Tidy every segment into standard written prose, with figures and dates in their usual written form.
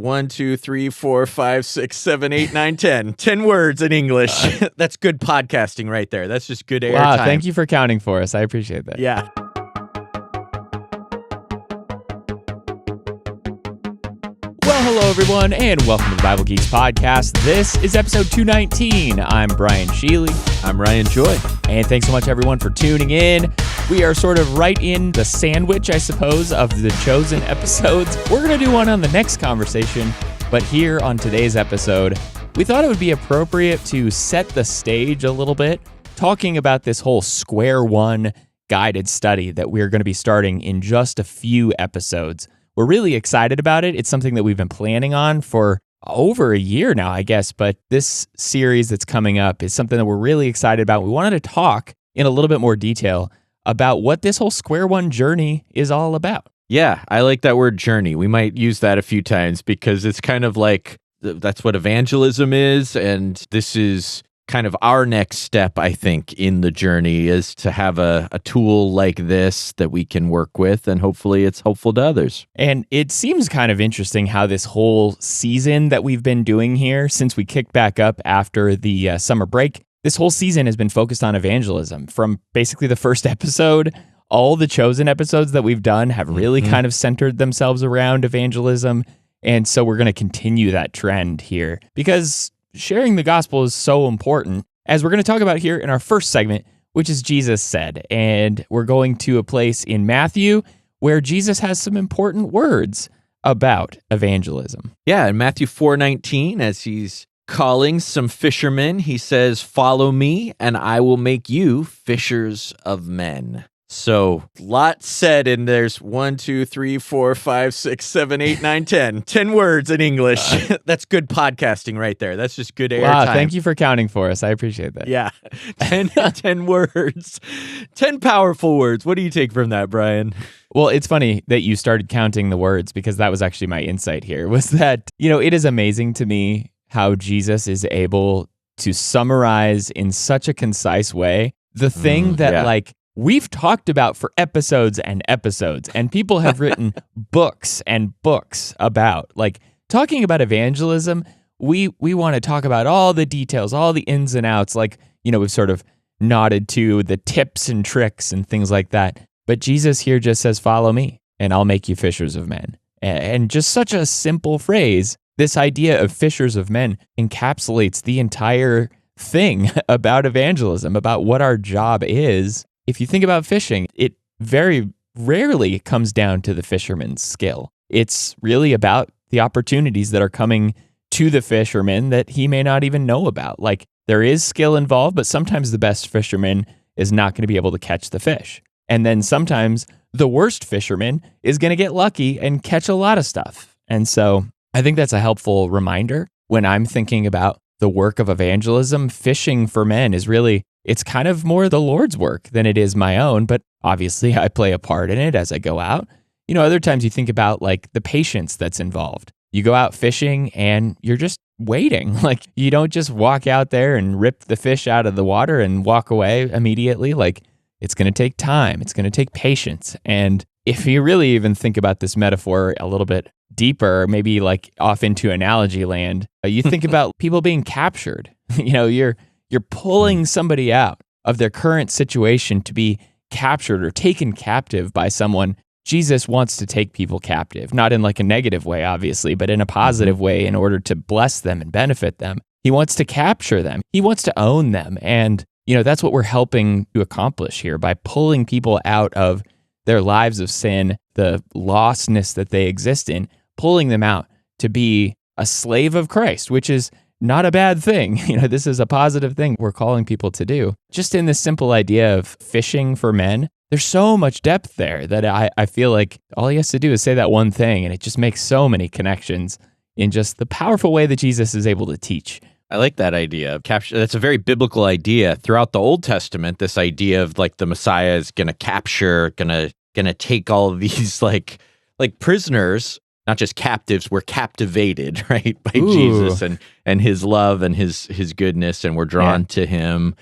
1, 2, 3, 4, 5, 6, 7, 8, 9, 10. 10 words in English. That's good podcasting right there. That's just good airtime. Wow, thank you for counting for us. I appreciate that. Yeah. Well, hello, everyone, and welcome to the Bible Geeks podcast. This is episode 219. I'm Brian Sheely. I'm Ryan Joy. And thanks so much, everyone, for tuning in. We are sort of right in the sandwich, I suppose, of the chosen episodes. We're going to do one on the next conversation, but here on today's episode, we thought it would be appropriate to set the stage a little bit, talking about this whole square one guided study that we're going to be starting in just a few episodes. We're really excited about it. It's something that we've been planning on for over a year now, I guess, but this series that's coming up is something that we're really excited about. We wanted to talk in a little bit more detail about what this whole square one journey is all about. Yeah, I like that word journey. We might use that a few times because it's kind of like that's what evangelism is, and this is kind of our next step, I think, in the journey is to have a tool like this that we can work with, and hopefully it's helpful to others. And it seems kind of interesting how this whole season that we've been doing here, since we kicked back up after the summer break, this whole season has been focused on evangelism. From basically the first episode, all the chosen episodes that we've done have really kind of centered themselves around evangelism. And so we're going to continue that trend here because sharing the gospel is so important, as we're going to talk about here in our first segment, which is Jesus Said. And we're going to a place in Matthew where Jesus has some important words about evangelism. Yeah, in Matthew 4:19, as he's calling some fishermen, he says, "Follow me, and I will make you fishers of men." So, lot said, and there's 1, 2, 3, 4, 5, 6, 7, 8, 9, 10. 10 words in English. That's good podcasting right there. That's just good airtime. Wow, thank you for counting for us. I appreciate that. Yeah, 10 words. 10 powerful words. What do you take from that, Brian? Well, it's funny that you started counting the words because that was actually my insight here, was that, it is amazing to me how Jesus is able to summarize in such a concise way the thing that, we've talked about for episodes and episodes, and people have written books and books about. Like, talking about evangelism, we want to talk about all the details, all the ins and outs, we've sort of nodded to the tips and tricks and things like that. But Jesus here just says, "Follow me, and I'll make you fishers of men." And just such a simple phrase, this idea of fishers of men encapsulates the entire thing about evangelism, about what our job is. If you think about fishing, it very rarely comes down to the fisherman's skill. It's really about the opportunities that are coming to the fisherman that he may not even know about. Like, there is skill involved, but sometimes the best fisherman is not going to be able to catch the fish. And then sometimes the worst fisherman is going to get lucky and catch a lot of stuff. And so I think that's a helpful reminder when I'm thinking about the work of evangelism. Fishing for men is really, it's kind of more the Lord's work than it is my own, but obviously I play a part in it as I go out. Other times you think about the patience that's involved. You go out fishing and you're just waiting. You don't just walk out there and rip the fish out of the water and walk away immediately. It's going to take time. It's going to take patience. And if you really even think about this metaphor a little bit deeper, maybe off into analogy land, you think about people being captured. You're pulling somebody out of their current situation to be captured or taken captive by someone. Jesus wants to take people captive, not in a negative way, obviously, but in a positive way in order to bless them and benefit them. He wants to capture them. He wants to own them. And, that's what we're helping to accomplish here by pulling people out of their lives of sin, the lostness that they exist in, pulling them out to be a slave of Christ, which is not a bad thing. This is a positive thing we're calling people to do. Just in this simple idea of fishing for men, there's so much depth there that I feel like all he has to do is say that one thing, and it just makes so many connections in just the powerful way that Jesus is able to teach. I like that idea of capture. That's a very biblical idea. Throughout the Old Testament, this idea of the Messiah is going to capture, going to take all of these like prisoners, not just captives, we're captivated, right, by Jesus and his love and his goodness, and we're drawn to him.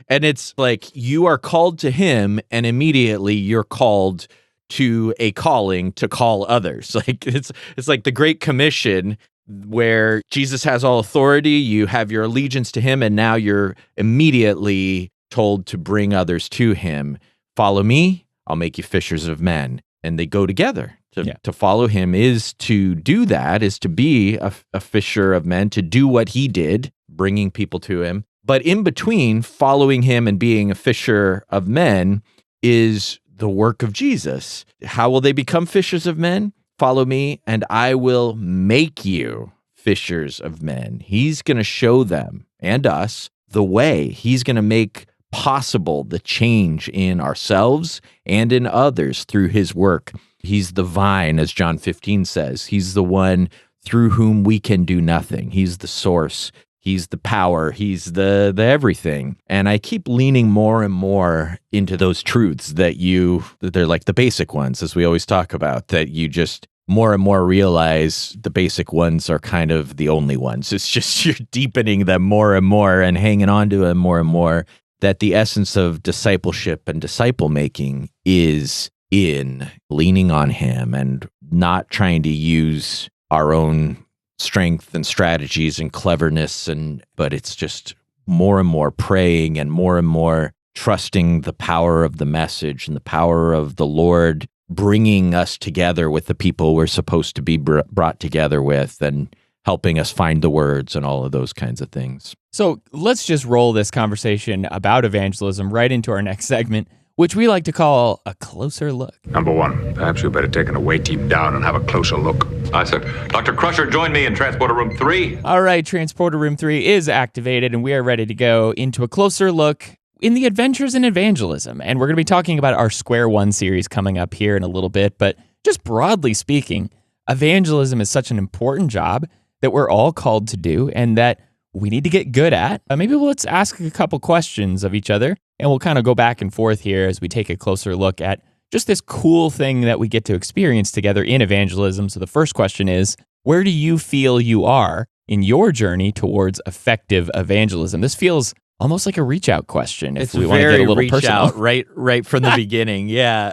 And it's you are called to him, and immediately you're called to a calling to call others. Like it's like the Great Commission, where Jesus has all authority, you have your allegiance to him, and now you're immediately told to bring others to him. Follow me, I'll make you fishers of men. And they go together. To follow him is to do that, is to be a fisher of men, to do what he did, bringing people to him. But in between following him and being a fisher of men is the work of Jesus. How will they become fishers of men? Follow me, and I will make you fishers of men. He's going to show them and us the way. He's going to make possible the change in ourselves and in others through his work. He's the vine, as John 15 says. He's the one through whom we can do nothing. He's the source. He's the power. He's the everything. And I keep leaning more and more into those truths that they're like the basic ones, as we always talk about, that you just more and more realize the basic ones are kind of the only ones. It's just you're deepening them more and more and hanging on to them more and more, that the essence of discipleship and disciple making is in leaning on him and not trying to use our own strength and strategies and cleverness, but it's just more and more praying and more trusting the power of the message and the power of the Lord bringing us together with the people we're supposed to be brought together with, and helping us find the words and all of those kinds of things. So let's just roll this conversation about evangelism right into our next segment, which we like to call A Closer Look. Number one, perhaps we better take an away team down and have a closer look. Aye, sir. Dr. Crusher, join me in Transporter Room 3. All right, Transporter Room 3 is activated, and we are ready to go into a closer look in the adventures in evangelism. And we're going to be talking about our Square One series coming up here in a little bit. But just broadly speaking, evangelism is such an important job that we're all called to do and that we need to get good at. Maybe let's ask a couple questions of each other, and we'll kind of go back and forth here as we take a closer look at just this cool thing that we get to experience together in evangelism. So the first question is, where do you feel you are in your journey towards effective evangelism? This feels almost like a reach out question. If we want to get a little personal, out right from the beginning. Yeah.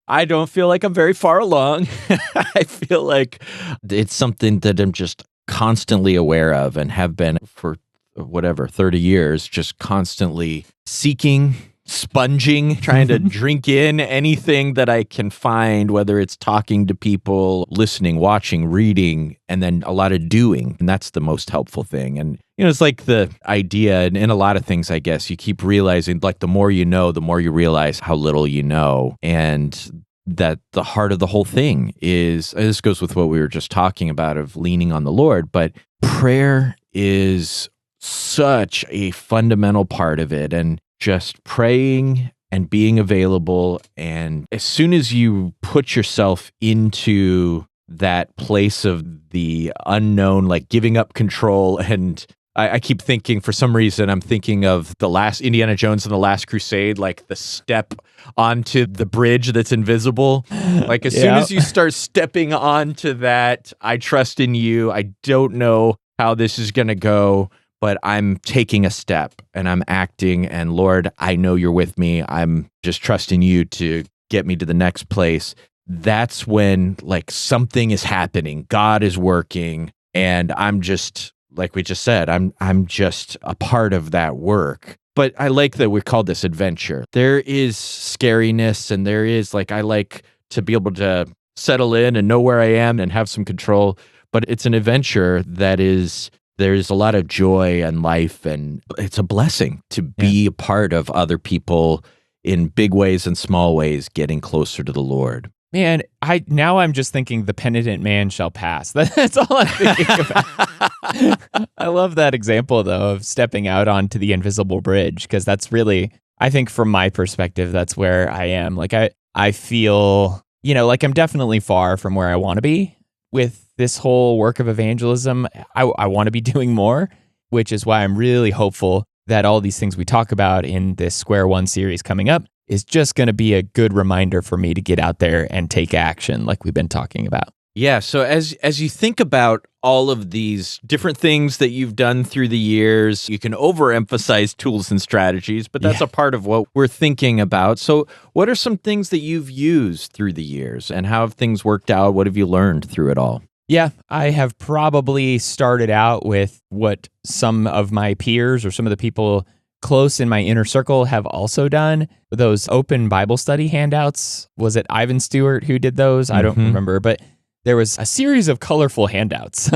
I don't feel like I'm very far along. I feel like it's something that I'm just constantly aware of and have been for 30 years, just constantly seeking, sponging, trying to drink in anything that I can find, whether it's talking to people, listening, watching, reading, and then a lot of doing. And that's the most helpful thing. And, it's like the idea and in a lot of things, I guess, you keep realizing, like, the more you know, the more you realize how little you know. And that the heart of the whole thing is, this goes with what we were just talking about of leaning on the Lord, but prayer is such a fundamental part of it, and just praying and being available. And as soon as you put yourself into that place of the unknown, like giving up control, and I keep thinking, for some reason, I'm thinking of the last Indiana Jones and the Last Crusade, like the step onto the bridge that's invisible. Like as soon as you start stepping onto that, I trust in you. I don't know how this is going to go, but I'm taking a step and I'm acting. And Lord, I know you're with me. I'm just trusting you to get me to the next place. That's when, like, something is happening. God is working, and I'm just, like we just said, I'm just a part of that work. But I like that we call this adventure. There is scariness, and there is, like, I like to be able to settle in and know where I am and have some control. But it's an adventure that is, there's a lot of joy and life, and it's a blessing to be a part of other people in big ways and small ways getting closer to the Lord. Man, I'm just thinking the penitent man shall pass. That's all I'm thinking about. I love that example, though, of stepping out onto the invisible bridge, because that's really, I think from my perspective, that's where I am. Like I feel, like I'm definitely far from where I want to be with this whole work of evangelism. I want to be doing more, which is why I'm really hopeful that all these things we talk about in this Square One series coming up is just going to be a good reminder for me to get out there and take action like we've been talking about. Yeah, so as you think about all of these different things that you've done through the years, you can overemphasize tools and strategies, but that's a part of what we're thinking about. So what are some things that you've used through the years, and how have things worked out? What have you learned through it all? Yeah, I have probably started out with what some of my peers or some of the people close in my inner circle have also done. Those open Bible study handouts. Was it Ivan Stewart who did those? I don't remember, but there was a series of colorful handouts.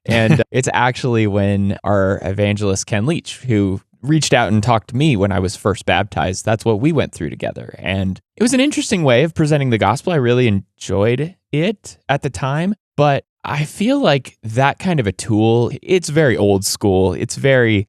And it's actually when our evangelist Ken Leach, who reached out and talked to me when I was first baptized, that's what we went through together. And it was an interesting way of presenting the gospel. I really enjoyed it at the time. But I feel like that kind of a tool, it's very old school. It's very,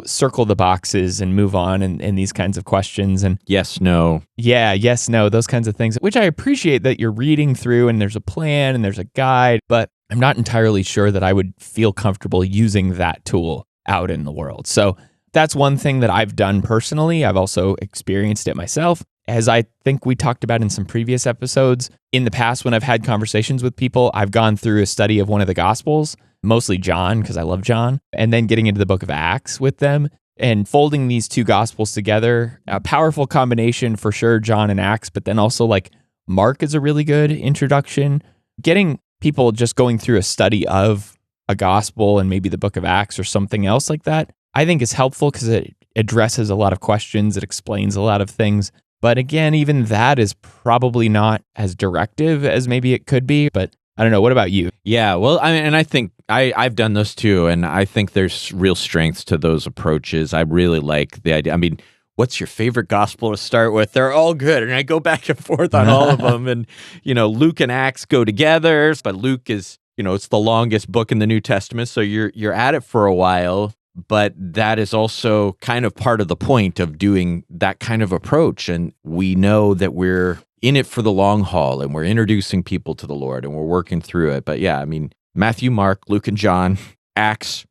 circle the boxes and move on and these kinds of questions. And yes, no. Yeah, yes, no, those kinds of things, which I appreciate that you're reading through and there's a plan and there's a guide, but I'm not entirely sure that I would feel comfortable using that tool out in the world. So that's one thing that I've done personally. I've also experienced it myself. As I think we talked about in some previous episodes, in the past when I've had conversations with people, I've gone through a study of one of the Gospels, mostly John, because I love John, and then getting into the book of Acts with them and folding these two Gospels together. A powerful combination for sure, John and Acts, but then also like Mark is a really good introduction. Getting people just going through a study of a Gospel and maybe the book of Acts or something else like that, I think is helpful because it addresses a lot of questions. It explains a lot of things. But again, even that is probably not as directive as maybe it could be. But I don't know. What about you? Yeah, well, I think I've done those too, and I think there's real strengths to those approaches. I really like the idea. I mean, what's your favorite gospel to start with? They're all good, and I go back and forth on all of them. And Luke and Acts go together, but Luke is it's the longest book in the New Testament, so you're at it for a while. But that is also kind of part of the point of doing that kind of approach. And we know that we're in it for the long haul, and we're introducing people to the Lord, and we're working through it. But yeah, I mean, Matthew, Mark, Luke, and John, Acts,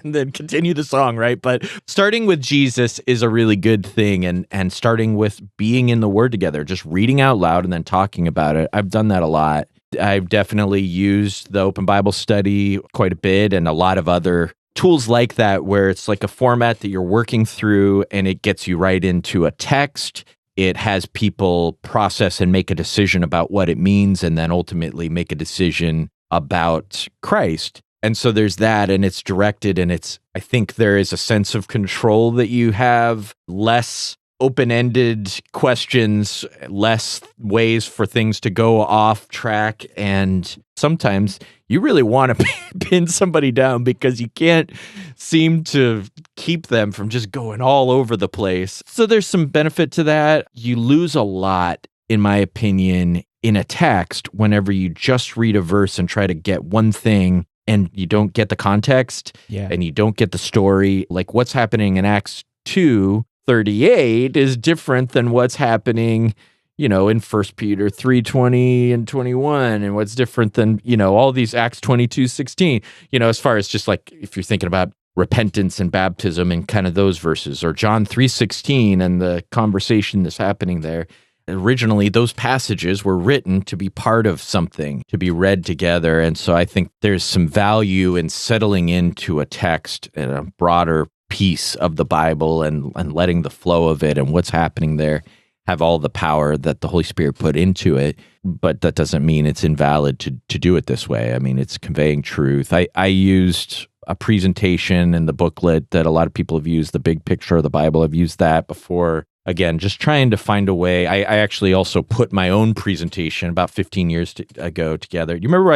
and then continue the song, right? But starting with Jesus is a really good thing, and starting with being in the Word together, just reading out loud and then talking about it. I've done that a lot. I've definitely used the Open Bible Study quite a bit, and a lot of other tools like that, where it's like a format that you're working through and it gets you right into a text. It has people process and make a decision about what it means, and then ultimately make a decision about Christ. And so there's that, and it's directed, and I think there is a sense of control that you have, less open-ended questions, less ways for things to go off track, and sometimes you really want to pin somebody down because you can't seem to keep them from just going all over the place. So there's some benefit to that. You lose a lot, in my opinion, in a text whenever you just read a verse and try to get one thing and you don't get the context and you don't get the story. Like what's happening in Acts 2:38 is different than what's happening, in 1 Peter 3:20 and 21, and what's different than, all these Acts 22:16, as far as just like if you're thinking about repentance and baptism and kind of those verses, or John 3:16 and the conversation that's happening there. Originally, those passages were written to be part of something, to be read together. And so I think there's some value in settling into a text and a broader piece of the Bible and letting the flow of it and what's happening there have all the power that the Holy Spirit put into it. But that doesn't mean it's invalid to do it this way. I mean, it's conveying truth. I used a presentation in the booklet that a lot of people have used, the big picture of the Bible. I've used that before. Again, just trying to find a way. I actually also put my own presentation about 15 years ago together. You remember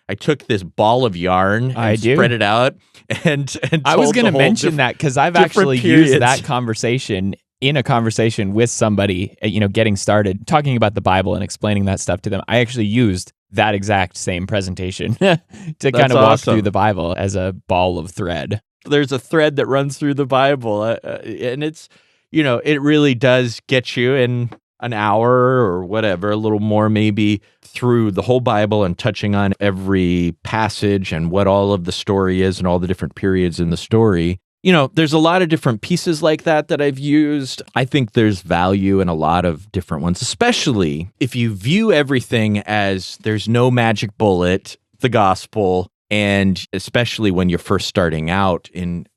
I took this ball of yarn and spread it out and I was going to mention that because I've actually used that conversation in a conversation with somebody, getting started, talking about the Bible and explaining that stuff to them. I actually used that exact same presentation to kind of walk through the Bible as a ball of thread. There's a thread that runs through the Bible, and it's, it really does get you in an hour or whatever, a little more maybe, through the whole Bible and touching on every passage and what all of the story is and all the different periods in the story. there's a lot of different pieces like that I've used. I think there's value in a lot of different ones, especially if you view everything as there's no magic bullet, the gospel, and especially when you're first starting out in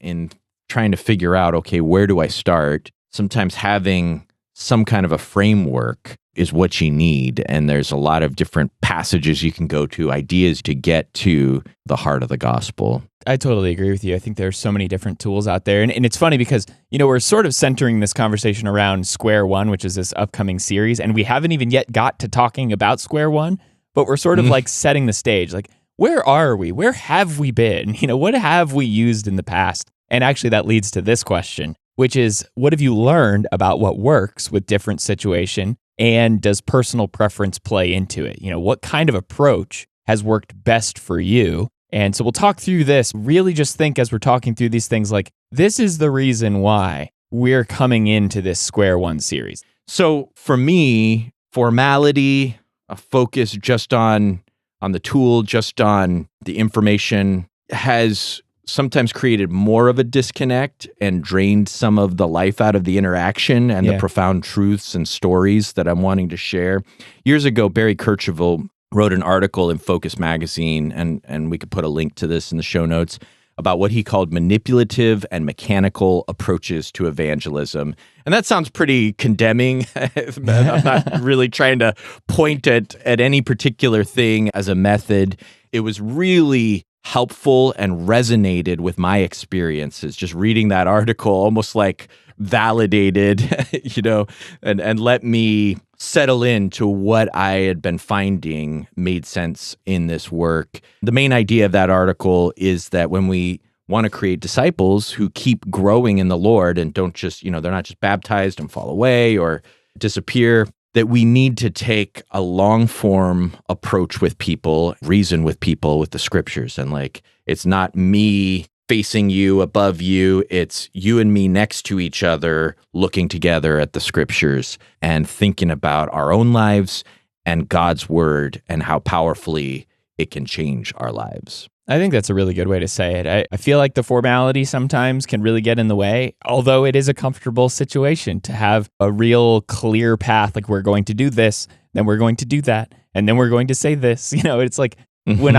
trying to figure out, okay, where do I start? Sometimes having some kind of a framework is what you need. And there's a lot of different passages you can go to, ideas to get to the heart of the gospel. I totally agree with you. I think there's so many different tools out there. And it's funny because, we're sort of centering this conversation around Square One, which is this upcoming series. And we haven't even yet got to talking about Square One, but we're sort of like setting the stage. Like, where are we? Where have we been? What have we used in the past? And actually that leads to this question, which is, what have you learned about what works with different situation? And does personal preference play into it? What kind of approach has worked best for you? And so we'll talk through this. Really just think as we're talking through these things, like, this is the reason why we're coming into this Square One series. So for me, formality, a focus just on the tool, just on the information, has sometimes created more of a disconnect and drained some of the life out of the interaction and the profound truths and stories that I'm wanting to share. Years ago, Barry Kirchhoff wrote an article in Focus magazine, and we could put a link to this in the show notes, about what he called manipulative and mechanical approaches to evangelism. And that sounds pretty condemning. I'm not really trying to point at any particular thing as a method. It was really helpful and resonated with my experiences. Just reading that article almost like validated, and let me settle into what I had been finding made sense in this work. The main idea of that article is that when we want to create disciples who keep growing in the Lord and don't just, they're not just baptized and fall away or disappear, that we need to take a long form approach with people, reason with people with the scriptures. And it's not me facing you, above you. It's you and me next to each other, looking together at the scriptures and thinking about our own lives and God's word and how powerfully it can change our lives. I think that's a really good way to say it. I feel like the formality sometimes can really get in the way, although it is a comfortable situation to have a real clear path, like we're going to do this, then we're going to do that, and then we're going to say this. It's like when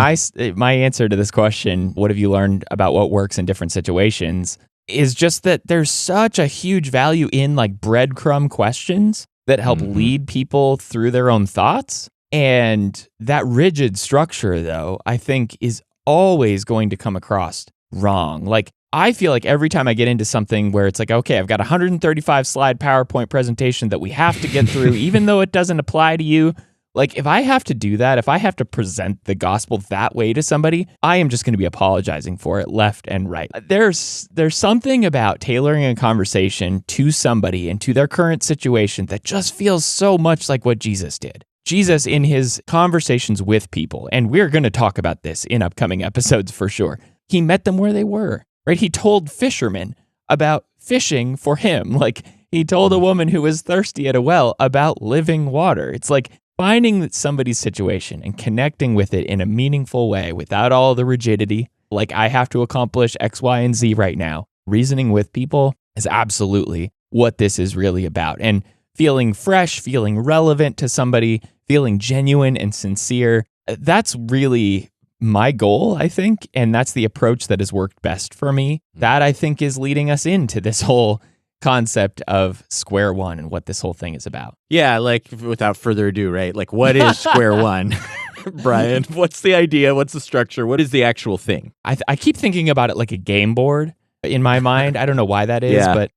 my answer to this question, what have you learned about what works in different situations, is just that there's such a huge value in breadcrumb questions that help lead people through their own thoughts. And that rigid structure, though, I think is always going to come across wrong. I feel like every time I get into something where it's like, okay, I've got a 135 slide PowerPoint presentation that we have to get through, even though it doesn't apply to you. If I have to do that, if I have to present the gospel that way to somebody, I am just going to be apologizing for it left and right. There's something about tailoring a conversation to somebody and to their current situation that just feels so much like what Jesus did. Jesus, in his conversations with people, and we're going to talk about this in upcoming episodes for sure, he met them where they were, right? He told fishermen about fishing for him. He told a woman who was thirsty at a well about living water. It's finding somebody's situation and connecting with it in a meaningful way without all the rigidity. I have to accomplish X, Y, and Z right now. Reasoning with people is absolutely what this is really about. And feeling fresh, feeling relevant to somebody, feeling genuine and sincere. That's really my goal, I think. And that's the approach that has worked best for me. That, I think, is leading us into this whole concept of Square One and what this whole thing is about. Yeah, without further ado, right? What is Square One? Brian, what's the idea? What's the structure? What is the actual thing? I keep thinking about it like a game board in my mind. I don't know why that is, but,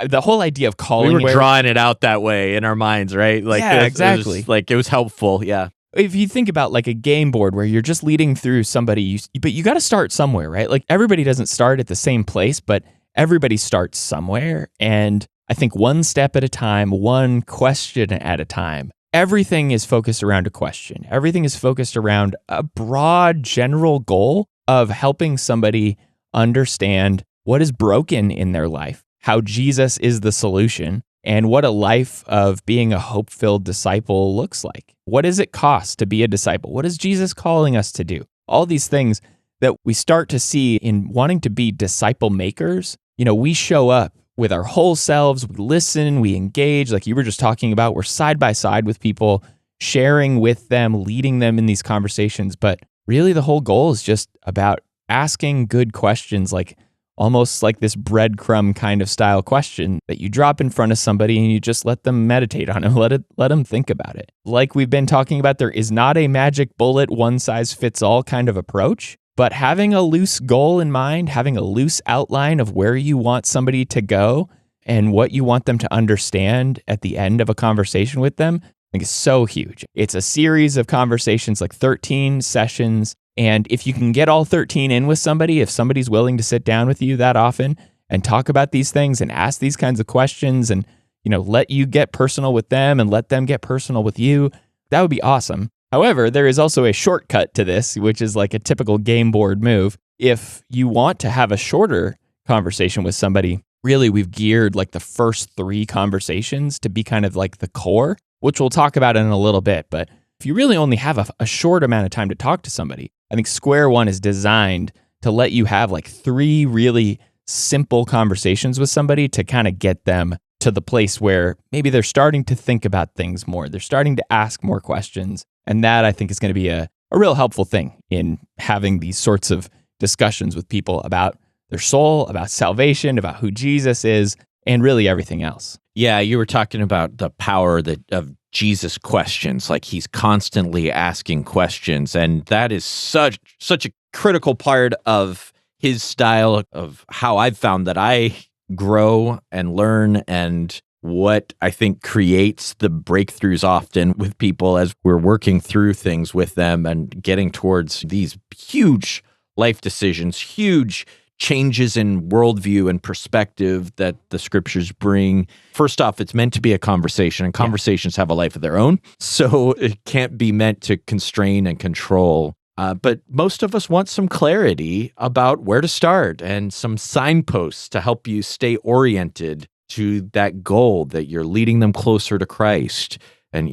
the whole idea of calling... We were drawing it out that way in our minds, right? Exactly. It was helpful, yeah. If you think about a game board where you're just leading through somebody, but you got to start somewhere, right? Everybody doesn't start at the same place, but everybody starts somewhere. And I think one step at a time, one question at a time, everything is focused around a question. Everything is focused around a broad general goal of helping somebody understand what is broken in their life, how Jesus is the solution, and what a life of being a hope-filled disciple looks like. What does it cost to be a disciple? What is Jesus calling us to do? All these things that we start to see in wanting to be disciple makers. We show up with our whole selves, we listen, we engage, like you were just talking about, we're side by side with people, sharing with them, leading them in these conversations. But really the whole goal is just about asking good questions, like almost like this breadcrumb kind of style question that you drop in front of somebody and you just let them meditate on it, let them think about it. Like we've been talking about, there is not a magic bullet, one size fits all kind of approach, but having a loose goal in mind, having a loose outline of where you want somebody to go and what you want them to understand at the end of a conversation with them, I think is so huge. It's a series of conversations, like 13 sessions. And if you can get all 13 in with somebody, if somebody's willing to sit down with you that often and talk about these things and ask these kinds of questions and, let you get personal with them and let them get personal with you, that would be awesome. However, there is also a shortcut to this, which is like a typical game board move. If you want to have a shorter conversation with somebody, really we've geared like the first 3 conversations to be kind of like the core, which we'll talk about in a little bit. But if you really only have a short amount of time to talk to somebody, I think Square One is designed to let you have like 3 really simple conversations with somebody to kind of get them to the place where maybe they're starting to think about things more. They're starting to ask more questions. And that I think is going to be a real helpful thing in having these sorts of discussions with people about their soul, about salvation, about who Jesus is, and really everything else. Yeah, you were talking about the power of Jesus' questions, like he's constantly asking questions, and that is such a critical part of his style, of how I've found that I grow and learn, and what I think creates the breakthroughs often with people as we're working through things with them and getting towards these huge life decisions, huge changes in worldview and perspective that the scriptures bring. First off, it's meant to be a conversation, and conversations have a life of their own, so it can't be meant to constrain and control. But most of us want some clarity about where to start and some signposts to help you stay oriented to that goal, that you're leading them closer to Christ. And,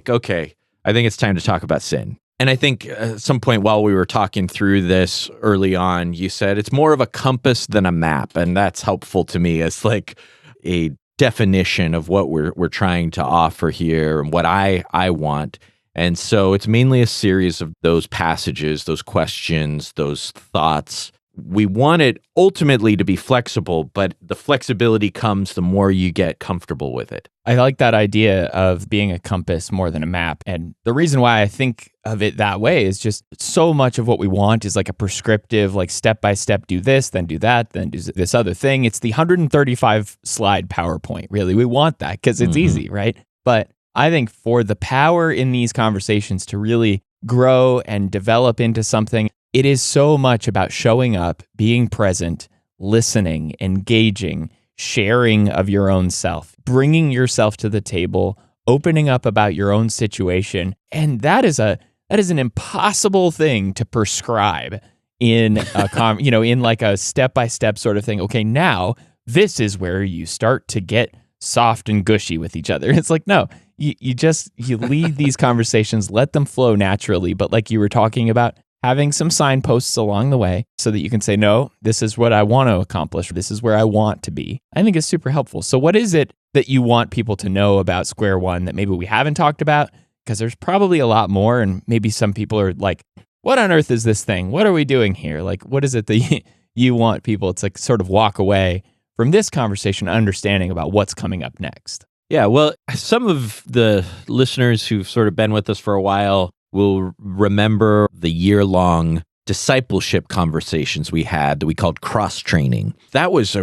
okay, I think it's time to talk about sin. And I think at some point while we were talking through this early on, you said it's more of a compass than a map. And that's helpful to me as like a definition of what we're trying to offer here and what I want. And so it's mainly a series of those passages, those questions, those thoughts. We want it ultimately to be flexible, but the flexibility comes the more you get comfortable with it. I like that idea of being a compass more than a map. And the reason why I think of it that way is just so much of what we want is like a prescriptive, like step-by-step, do this, then do that, then do this other thing. It's the 135 slide PowerPoint, really. We want that because it's easy, right? But I think for the power in these conversations to really grow and develop into something, it is so much about showing up, being present, listening, engaging, sharing of your own self, bringing yourself to the table, opening up about your own situation. And that is an impossible thing to prescribe in a in like a step-by-step sort of thing. Okay, now this is where you start to get soft and gushy with each other. It's like, no, you lead these conversations, let them flow naturally. But like you were talking about, having some signposts along the way so that you can say, no, this is what I want to accomplish. This is where I want to be. I think is super helpful. So what is it that you want people to know about Square One that maybe we haven't talked about? Because there's probably a lot more, and maybe some people are like, what on earth is this thing? What are we doing here? Like, what is it that you want people to sort of walk away from this conversation understanding about what's coming up next? Yeah, well, some of the listeners who've sort of been with us for a while will remember the year-long discipleship conversations we had that we called cross-training. That was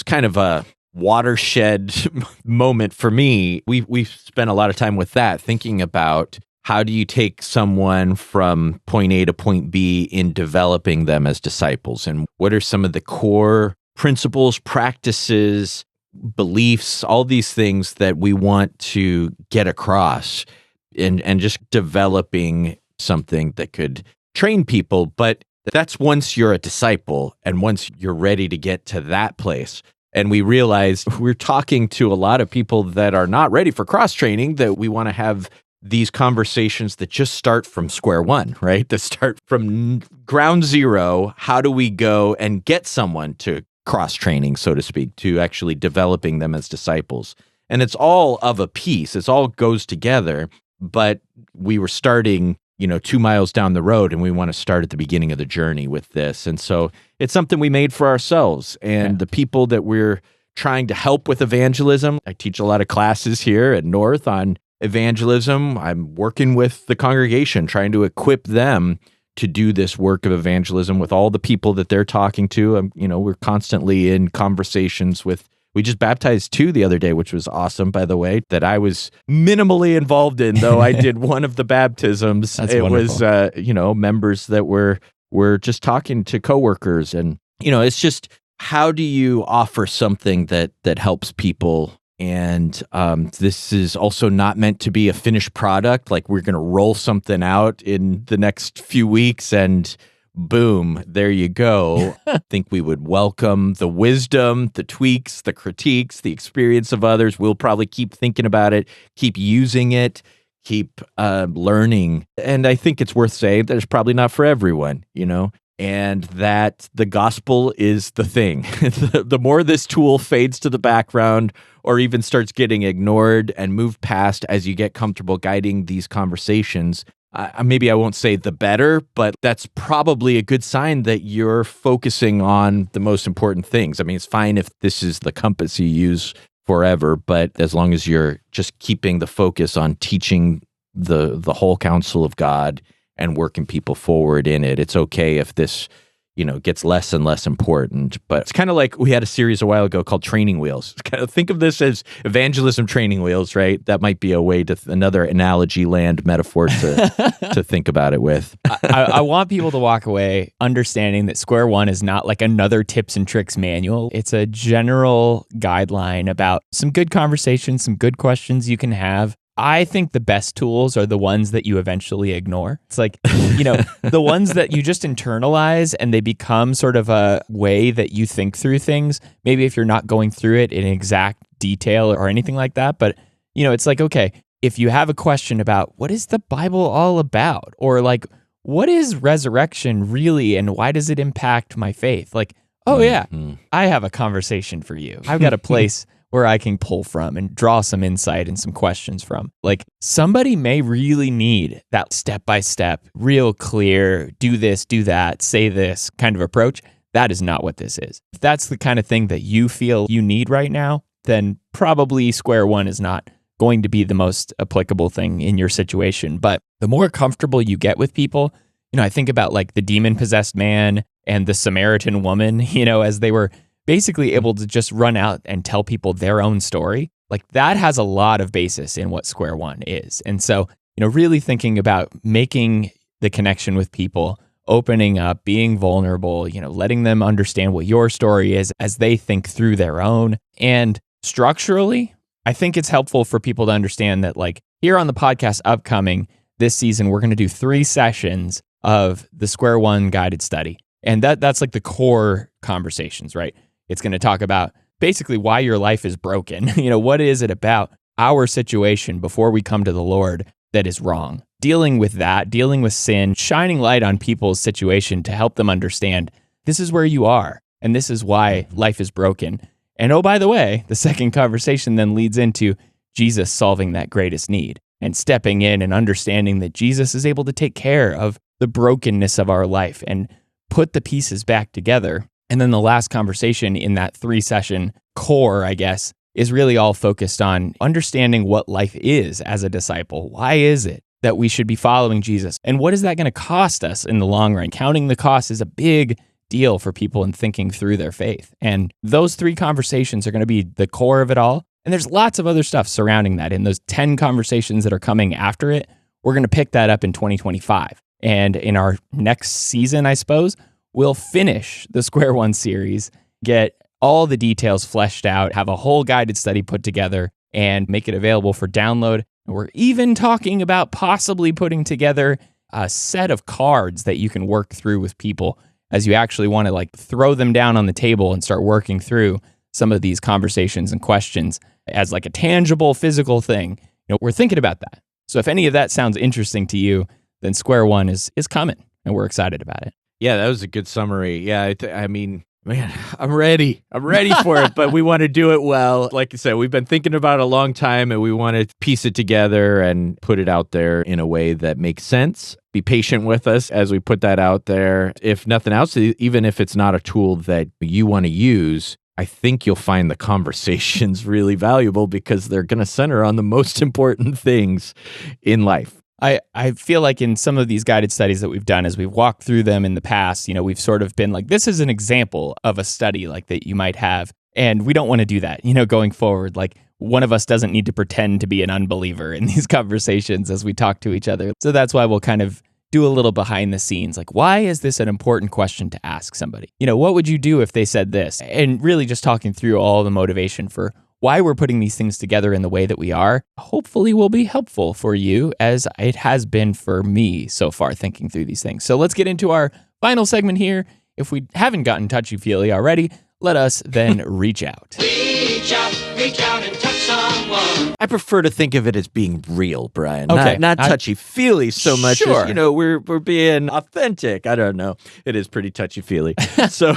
kind of a watershed moment for me. We spent a lot of time with that, thinking about how do you take someone from point A to point B in developing them as disciples, and what are some of the core principles, practices, beliefs, all these things that we want to get across. And just developing something that could train people. But that's once you're a disciple and once you're ready to get to that place. And we realized we're talking to a lot of people that are not ready for cross-training, that we want to have these conversations that just start from square one, right? That start from ground zero. How do we go and get someone to cross-training, so to speak, to actually developing them as disciples? And it's all of a piece. It all goes together, but we were starting 2 miles down the road, and we want to start at the beginning of the journey with this. And so it's something we made for ourselves. And the people that we're trying to help with evangelism, I teach a lot of classes here at North on evangelism. I'm working with the congregation, trying to equip them to do this work of evangelism with all the people that they're talking to. We're constantly in conversations with. We just baptized 2 the other day, which was awesome, by the way, that I was minimally involved in, though I did one of the baptisms. That's it wonderful. was, members that were just talking to coworkers. And, it's just, how do you offer something that helps people? And this is also not meant to be a finished product. Like, we're going to roll something out in the next few weeks and boom, there you go. I think we would welcome the wisdom, the tweaks, the critiques, the experience of others. We'll probably keep thinking about it, keep using it, keep learning. And I think it's worth saying that it's probably not for everyone, and that the gospel is the thing. The more this tool fades to the background or even starts getting ignored and moved past as you get comfortable guiding these conversations, maybe I won't say the better, but that's probably a good sign that you're focusing on the most important things. I mean, it's fine if this is the compass you use forever, but as long as you're just keeping the focus on teaching the whole counsel of God and working people forward in it, it's okay if this gets less and less important. But it's kind of like we had a series a while ago called Training Wheels. Kind of think of this as evangelism training wheels, right? That might be a way to another analogy land metaphor to think about it with. I want people to walk away understanding that Square One is not like another tips and tricks manual. It's a general guideline about some good conversations, some good questions you can have. I think the best tools are the ones that you eventually ignore. It's like, the ones that you just internalize and they become sort of a way that you think through things. Maybe if you're not going through it in exact detail or anything like that. But, it's like, okay, if you have a question about what is the Bible all about? Or like, what is resurrection really and why does it impact my faith? Like, oh yeah, I have a conversation for you. I've got a place where I can pull from and draw some insight and some questions from. Like, somebody may really need that step-by-step, real clear, do this, do that, say this kind of approach. That is not what this is. If that's the kind of thing that you feel you need right now, then probably Square One is not going to be the most applicable thing in your situation. But the more comfortable you get with people, I think about like the demon-possessed man and the Samaritan woman, as they were basically able to just run out and tell people their own story. Like, that has a lot of basis in what Square One is. And so, really thinking about making the connection with people, opening up, being vulnerable, letting them understand what your story is as they think through their own. And structurally, I think it's helpful for people to understand that, like, here on the podcast upcoming this season, we're going to do 3 sessions of the Square One guided study. And that's like the core conversations, right? It's going to talk about basically why your life is broken. What is it about our situation before we come to the Lord that is wrong? Dealing with that, dealing with sin, shining light on people's situation to help them understand this is where you are and this is why life is broken. And oh, by the way, the second conversation then leads into Jesus solving that greatest need and stepping in and understanding that Jesus is able to take care of the brokenness of our life and put the pieces back together. And then the last conversation in that 3-session core, I guess, is really all focused on understanding what life is as a disciple. Why is it that we should be following Jesus? And what is that going to cost us in the long run? Counting the cost is a big deal for people in thinking through their faith. And those 3 conversations are going to be the core of it all. And there's lots of other stuff surrounding that. In those 10 conversations that are coming after it, we're going to pick that up in 2025. And in our next season, I suppose, we'll finish the Square One series, get all the details fleshed out, have a whole guided study put together, and make it available for download. And we're even talking about possibly putting together a set of cards that you can work through with people as you actually want to like throw them down on the table and start working through some of these conversations and questions as like a tangible physical thing. We're thinking about that. So if any of that sounds interesting to you, then Square One is coming, and we're excited about it. Yeah, that was a good summary. Yeah, I mean, man, I'm ready. I'm ready for it, but we want to do it well. Like I said, we've been thinking about it a long time, and we want to piece it together and put it out there in a way that makes sense. Be patient with us as we put that out there. If nothing else, even if it's not a tool that you want to use, I think you'll find the conversations really valuable because they're going to center on the most important things in life. I feel like in some of these guided studies that we've done, as we've walked through them in the past, we've sort of been like, this is an example of a study like that you might have. And we don't want to do that, going forward. Like, one of us doesn't need to pretend to be an unbeliever in these conversations as we talk to each other. So that's why we'll kind of do a little behind the scenes. Like, why is this an important question to ask somebody? What would you do if they said this? And really just talking through all the motivation for why we're putting these things together in the way that we are, hopefully will be helpful for you as it has been for me so far thinking through these things. So let's get into our final segment here. If we haven't gotten touchy-feely already, let us then reach out. Reach out and touch someone. I prefer to think of it as being real, Brian. Okay. Not touchy-feely so much Sure. as, we're being authentic. I don't know. It is pretty touchy-feely. So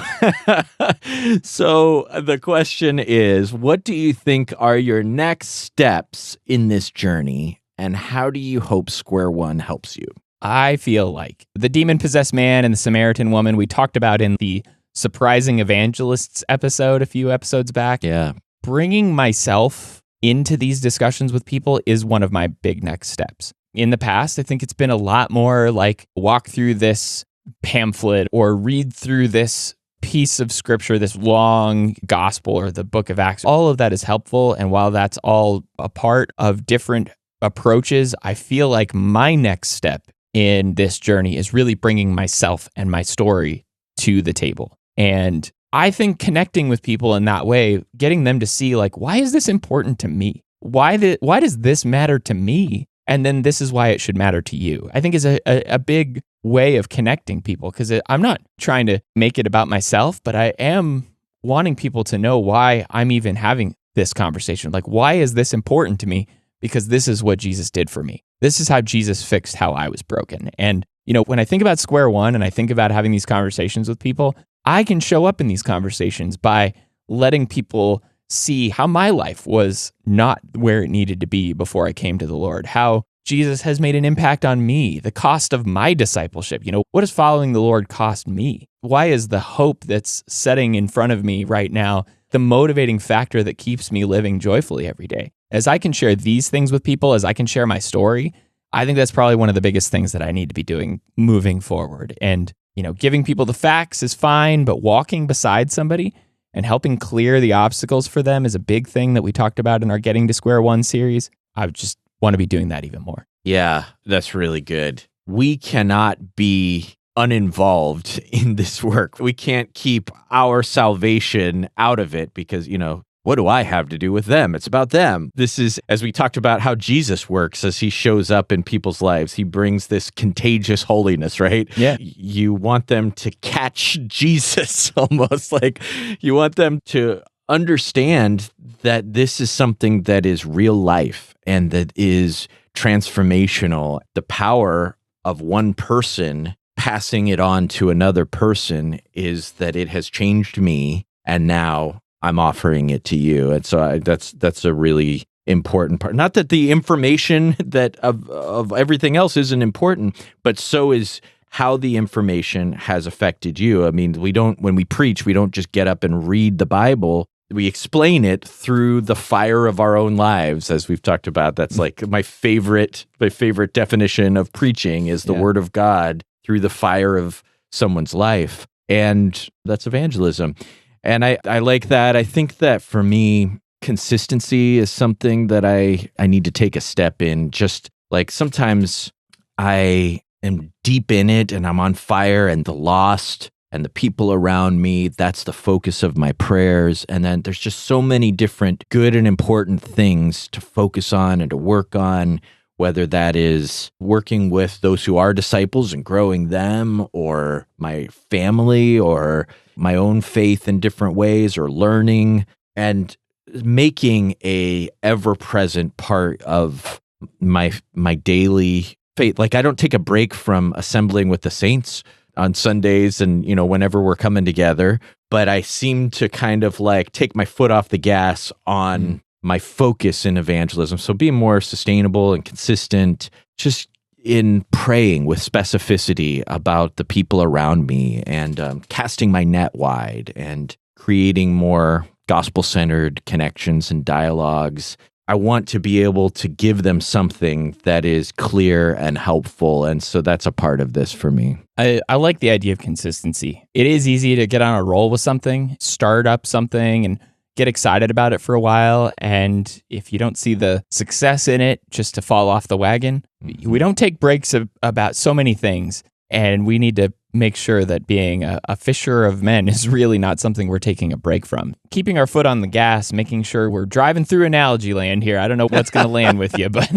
the question is, what do you think are your next steps in this journey, and how do you hope Square One helps you? I feel like the demon-possessed man and the Samaritan woman we talked about in the Surprising Evangelists episode a few episodes back. Yeah. Bringing myself into these discussions with people is one of my big next steps. In the past, I think it's been a lot more like walk through this pamphlet or read through this piece of scripture, this long gospel or the book of Acts. All of that is helpful. And while that's all a part of different approaches, I feel like my next step in this journey is really bringing myself and my story to the table. And I think connecting with people in that way, getting them to see like, why is this important to me? Why does this matter to me? And then this is why it should matter to you. I think is a big way of connecting people, because I'm not trying to make it about myself, but I am wanting people to know why I'm even having this conversation. Like, why is this important to me? Because this is what Jesus did for me. This is how Jesus fixed how I was broken. And, when I think about Square One and I think about having these conversations with people, I can show up in these conversations by letting people see how my life was not where it needed to be before I came to the Lord, how Jesus has made an impact on me, the cost of my discipleship. What does following the Lord cost me? Why is the hope that's setting in front of me right now the motivating factor that keeps me living joyfully every day? As I can share these things with people, as I can share my story, I think that's probably one of the biggest things that I need to be doing moving forward. And, giving people the facts is fine, but walking beside somebody and helping clear the obstacles for them is a big thing that we talked about in our Getting to Square One series. I just want to be doing that even more. Yeah, that's really good. We cannot be uninvolved in this work. We can't keep our salvation out of it because, what do I have to do with them? It's about them. This is, as we talked about how Jesus works as he shows up in people's lives. He brings this contagious holiness, right? Yeah. You want them to catch Jesus almost. Like you want them to understand that this is something that is real life and that is transformational. The power of one person passing it on to another person is that it has changed me, and now I'm offering it to you. And so that's a really important part. Not that the information that of everything else isn't important, but so is how the information has affected you. I mean, when we preach, we don't just get up and read the Bible. We explain it through the fire of our own lives, as we've talked about. That's like my favorite definition of preaching is the Word of God through the fire of someone's life. And that's evangelism. And I like that. I think that for me, consistency is something that I need to take a step in. Just like sometimes I am deep in it and I'm on fire, and the lost and the people around me, that's the focus of my prayers. And then there's just so many different good and important things to focus on and to work on, whether that is working with those who are disciples and growing them, or my family, or my own faith in different ways, or learning and making a ever-present part of my daily faith. Like, I don't take a break from assembling with the saints on Sundays and, whenever we're coming together, but I seem to kind of like take my foot off the gas on my focus in evangelism. So being more sustainable and consistent, just in praying with specificity about the people around me, and casting my net wide and creating more gospel-centered connections and dialogues. I want to be able to give them something that is clear and helpful. And so that's a part of this for me. I like the idea of consistency. It is easy to get on a roll with something, start up something, and get excited about it for a while. And if you don't see the success in it, just to fall off the wagon. We don't take breaks about so many things. And we need to make sure that being a fisher of men is really not something we're taking a break from. Keeping our foot on the gas, making sure we're driving through analogy land here. I don't know what's going to land with you, but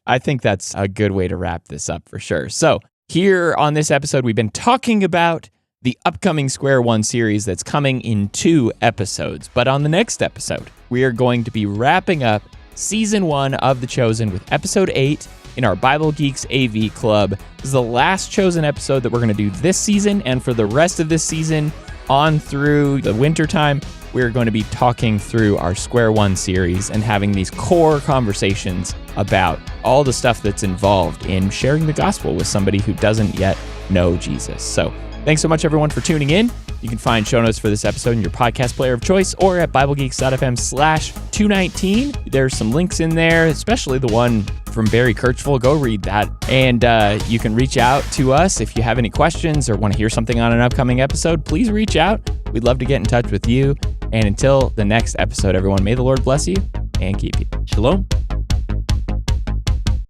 I think that's a good way to wrap this up for sure. So here on this episode, we've been talking about the upcoming Square One series that's coming in 2 episodes. But on the next episode, we are going to be wrapping up Season 1 of The Chosen with Episode 8 in our Bible Geeks AV Club. This is the last Chosen episode that we're going to do this season, and for the rest of this season on through the winter time, we're going to be talking through our Square One series and having these core conversations about all the stuff that's involved in sharing the gospel with somebody who doesn't yet know Jesus. So thanks so much, everyone, for tuning in. You can find show notes for this episode in your podcast player of choice or at BibleGeeks.fm/219. There's some links in there, especially the one from Barry Kirchville. Go read that. And you can reach out to us if you have any questions or want to hear something on an upcoming episode. Please reach out. We'd love to get in touch with you. And until the next episode, everyone, may the Lord bless you and keep you. Shalom.